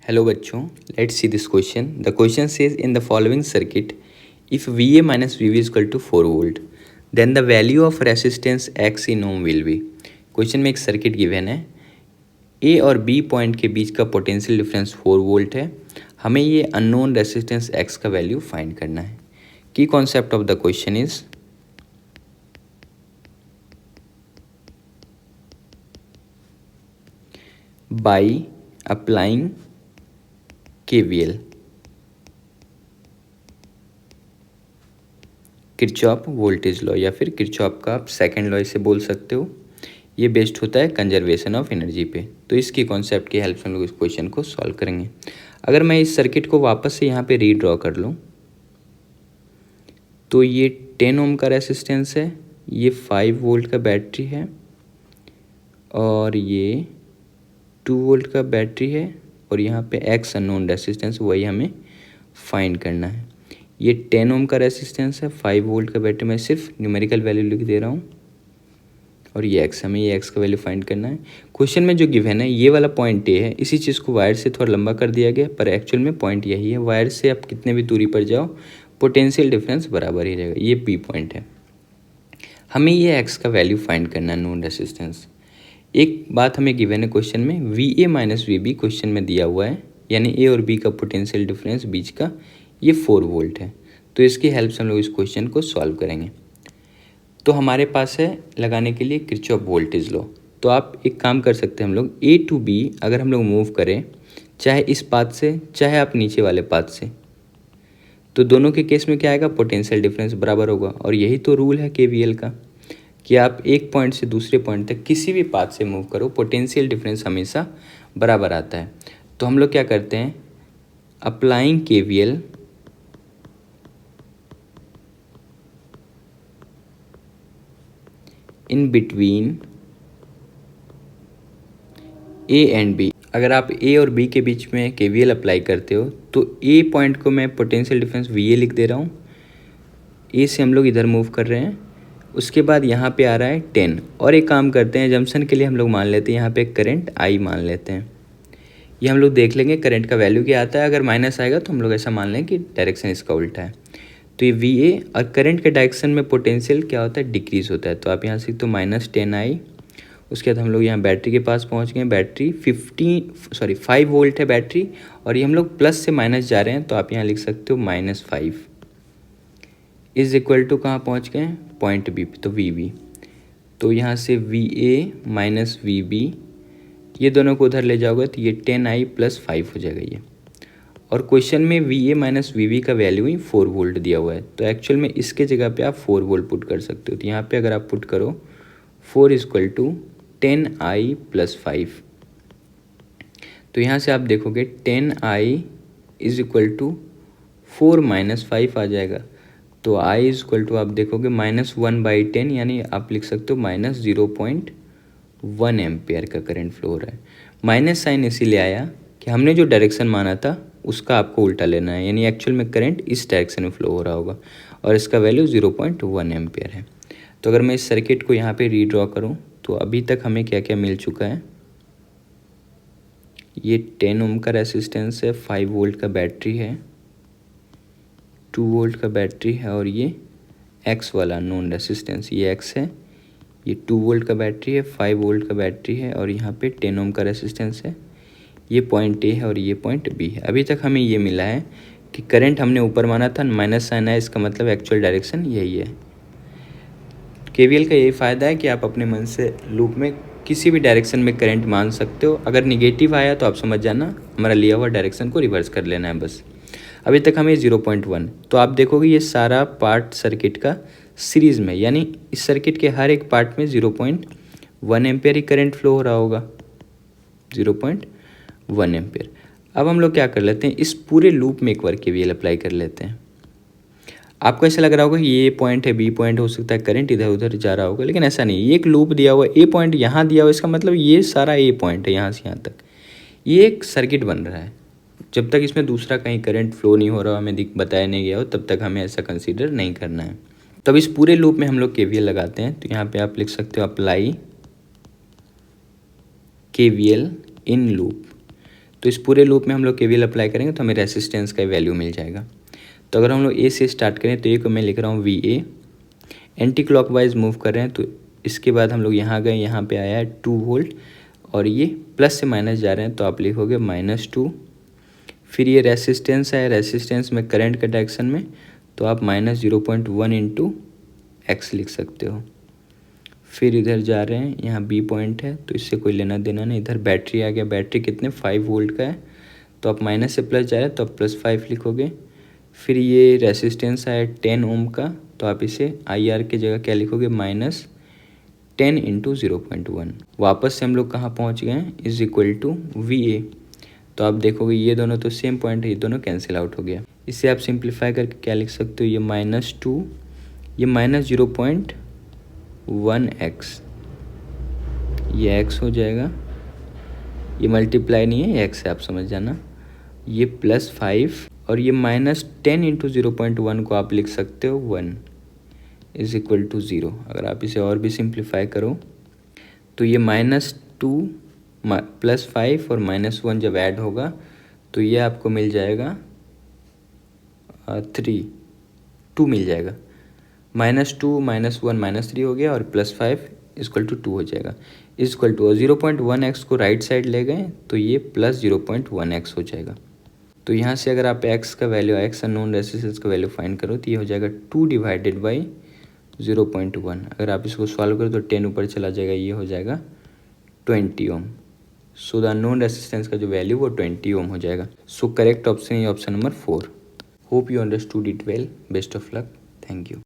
Hello बच्चों, let's see this question. The question says in the following circuit if V A minus V B equal to 4 volt then the value of resistance X in ohm will be. Question में एक circuit given है, ए और B point के बीच का potential difference 4 volt है. हमें ये unknown resistance x का वैल्यू फाइंड करना है. की concept of the question is by applying KVL Kirchhoff voltage law या फिर किरचॉफ का आप सेकंड लॉ इसे बोल सकते हो. ये बेस्ड होता है कंजर्वेशन ऑफ एनर्जी पे. तो इसकी कॉन्सेप्ट की हेल्प से हम लोग इस क्वेश्चन को सॉल्व करेंगे. अगर मैं इस सर्किट को वापस से यहाँ पे रीड्रॉ कर लूँ तो ये 10 ओम का रेसिस्टेंस है, ये 5 वोल्ट का बैटरी है और ये 2 वोल्ट का बैटरी है और यहाँ पे एक्स अननोन रेसिस्टेंस वही हमें फाइंड करना है. ये 10 ओम का रेसिस्टेंस है, 5 वोल्ट का बैटरी. मैं सिर्फ न्यूमेरिकल वैल्यू लिख दे रहा हूँ और ये एक्स, हमें ये एक्स का वैल्यू फाइंड करना है. क्वेश्चन में जो गिवन है ये वाला पॉइंट ए है, इसी चीज़ को वायर से थोड़ा लंबा कर दिया गया पर एक्चुअल में पॉइंट यही है. वायर से आप कितने भी दूरी पर जाओ पोटेंशियल डिफरेंस बराबर ही रहेगा. ये पी पॉइंट है. हमें ये एक्स का वैल्यू फाइंड करना है नोन रेसिस्टेंस. एक बात हमें गिवन है क्वेश्चन में, V A minus V B question में दिया हुआ है, यानी ए और बी का पोटेंशियल डिफरेंस बीच का ये 4 वोल्ट है. तो इसकी हेल्प से हम लोग इस क्वेश्चन को सॉल्व करेंगे. तो हमारे पास है लगाने के लिए किरचॉफ वोल्टेज लॉ. तो आप एक काम कर सकते हैं, हम लोग ए टू बी अगर हम लोग मूव करें चाहे इस पाथ से चाहे आप नीचे वाले पाथ से, तो दोनों के केस में क्या आएगा, पोटेंशियल डिफरेंस बराबर होगा. और यही तो रूल है केवीएल का कि आप एक पॉइंट से दूसरे पॉइंट तक किसी भी पाथ से मूव करो पोटेंशियल डिफरेंस हमेशा बराबर आता है. तो हम लोग क्या करते हैं, applying KVL in between A and B. अगर आप ए और बी के बीच में केवीएल अप्लाई करते हो तो ए पॉइंट को मैं पोटेंशियल डिफरेंस वी ए लिख दे रहा हूँ. ए से हम लोग इधर मूव कर रहे हैं, उसके बाद यहाँ पे आ रहा है 10. और एक काम करते हैं, जंक्शन के लिए हम लोग मान लेते हैं यहाँ पे करंट आई मान लेते हैं. ये हम लोग देख लेंगे करंट का वैल्यू क्या आता है. अगर माइनस आएगा तो हम लोग ऐसा मान लें कि डायरेक्शन इसका उल्टा है. तो ये वी ए और करंट के डायरेक्शन में पोटेंशियल क्या होता है, डिक्रीज होता है. तो आप यहाँ से तो -10 आई. उसके बाद हम लोग यहाँ बैटरी के पास पहुँच गए. बैटरी 5 वोल्ट है बैटरी और ये हम लोग प्लस से माइनस जा रहे हैं. तो आप यहाँ लिख सकते हो -5 इज इक्वल टू कहाँ पहुँच गए, पॉइंट बी पे, तो वी बी. तो यहाँ से V A minus V B, ये दोनों को उधर ले जाओगे तो ये 10i + 5 हो जाएगा ये. और क्वेश्चन में V A minus V B का वैल्यू ही 4 वोल्ट दिया हुआ है. तो एक्चुअल में इसके जगह पे आप 4 वोल्ट पुट कर सकते हो. तो यहाँ पे अगर आप पुट करो 4 इक्वल टू 10i + 5, तो यहाँ से आप देखोगे 10i इज इक्वल टू 4 - 5 आ जाएगा. तो i इज इक्वल टू आप देखोगे -1/10, यानी आप लिख सकते हो -0.1 एम्पेयर का करंट फ्लो हो रहा है. माइनस साइन इसीलिए आया कि हमने जो डायरेक्शन माना था उसका आपको उल्टा लेना है, यानी एक्चुअल में करंट इस डायरेक्शन में फ्लो हो रहा होगा और इसका वैल्यू 0.1 एम्पेयर है. तो अगर मैं इस सर्किट को यहाँ पे रीड्रॉ करूँ तो अभी तक हमें क्या क्या मिल चुका है. ये 10 ओम का रेसिस्टेंस है, 5 वोल्ट का बैटरी है, 2 वोल्ट का बैटरी है और ये एक्स वाला नॉन रेसिस्टेंस, ये एक्स है. ये 2 वोल्ट का बैटरी है, 5 वोल्ट का बैटरी है और यहाँ पे 10 ओम का रेसिस्टेंस है. ये पॉइंट ए है और ये पॉइंट बी है. अभी तक हमें ये मिला है कि करंट हमने ऊपर माना था, माइनस साइन है, इसका मतलब एक्चुअल डायरेक्शन यही है. केवीएल का यही फ़ायदा है कि आप अपने मन से लूप में किसी भी डायरेक्शन में करंट मान सकते हो. अगर निगेटिव आया तो आप समझ जाना हमारा लिया हुआ डायरेक्शन को रिवर्स कर लेना है बस. अभी तक हमें 0.1, तो आप देखोगे ये सारा पार्ट सर्किट का सीरीज़ में, यानी इस सर्किट के हर एक पार्ट में 0.1 एम्पेयर ही करंट फ्लो हो रहा होगा, 0.1 एम्पेयर. अब हम लोग क्या कर लेते हैं, इस पूरे लूप में एक बार केवीएल अप्लाई कर लेते हैं. आपको ऐसा लग रहा होगा कि ये पॉइंट है, बी पॉइंट हो सकता है, करंट इधर उधर जा रहा होगा, लेकिन ऐसा नहीं. ये एक लूप दिया हुआ है, ए पॉइंट यहाँ दिया हुआ है, इसका मतलब ये सारा ए पॉइंट है यहाँ से यहाँ तक. ये एक सर्किट बन रहा है. जब तक इसमें दूसरा कहीं करंट फ्लो नहीं हो रहा, हमें बताया नहीं गया हो, तब तक हमें ऐसा कंसीडर नहीं करना है. तब इस पूरे लूप में हम लोग केवीएल लगाते हैं. तो यहाँ पे आप लिख सकते हो अप्लाई केवीएल इन लूप. तो इस पूरे लूप में हम लोग केवीएल अप्लाई करेंगे तो हमें रेसिस्टेंस का वैल्यू मिल जाएगा। तो अगर हम लोग ए से स्टार्ट करें तो ए को मैं लिख रहा हूँ V A, anti clockwise move कर रहे हैं। तो इसके बाद हम लोग यहाँ गए, यहाँ पे आया है 2 वोल्ट और ये प्लस से माइनस जा रहे हैं तो आप लिखोगे -2। फिर ये रेसिस्टेंस है, रेसिस्टेंस में करंट का डायरेक्शन में तो आप -0.1 इंटू एक्स लिख सकते हो। फिर इधर जा रहे हैं, यहाँ बी पॉइंट है तो इससे कोई लेना देना नहीं। इधर बैटरी आ गया, बैटरी कितने 5 वोल्ट का है तो आप माइनस से प्लस जा रहे हैं तो आप +5 लिखोगे। फिर ये रेसिस्टेंस है 10 ओम का तो आप इसे आई आर की जगह क्या लिखोगे -10 इंटू 0.1। वापस से हम लोग कहाँ पहुँच गए हैं, is equal to V A. तो आप देखोगे ये दोनों तो सेम पॉइंट है, ये दोनों कैंसिल आउट हो गया। इसे आप सिंप्लीफाई करके क्या लिख सकते हो, ये -2, ये -0.1x, ये x हो जाएगा, ये मल्टीप्लाई नहीं है, ये x है, आप समझ जाना। ये +5 और ये -10 इंटू 0.1 को आप लिख सकते हो 1 इज इक्वल टू 0। अगर आप इसे और भी सिंप्लीफाई करो तो ये -2 +5 और -1 जब ऐड होगा तो ये आपको मिल जाएगा 2 मिल जाएगा। -2 -1 -3 हो गया और +5 इक्वल टू 2 हो जाएगा। इक्वल टू 0.1x को राइट साइड ले गए तो ये +0.1x हो जाएगा। तो यहाँ से अगर आप x का वैल्यू, x अननोन रेसिस्टेंस का वैल्यू फाइंड करो तो ये हो जाएगा 2 डिवाइडेड बाई 0.1। अगर आप इसको सॉल्व करो तो 10 ऊपर चला जाएगा, ये हो जाएगा 20 ओम। सो द अननोन रेसिस्टेंस का जो वैल्यू वो 20 ओम हो जाएगा। सो करेक्ट ऑप्शन है option number 4। Hope you understood it well. Best of luck. Thank you.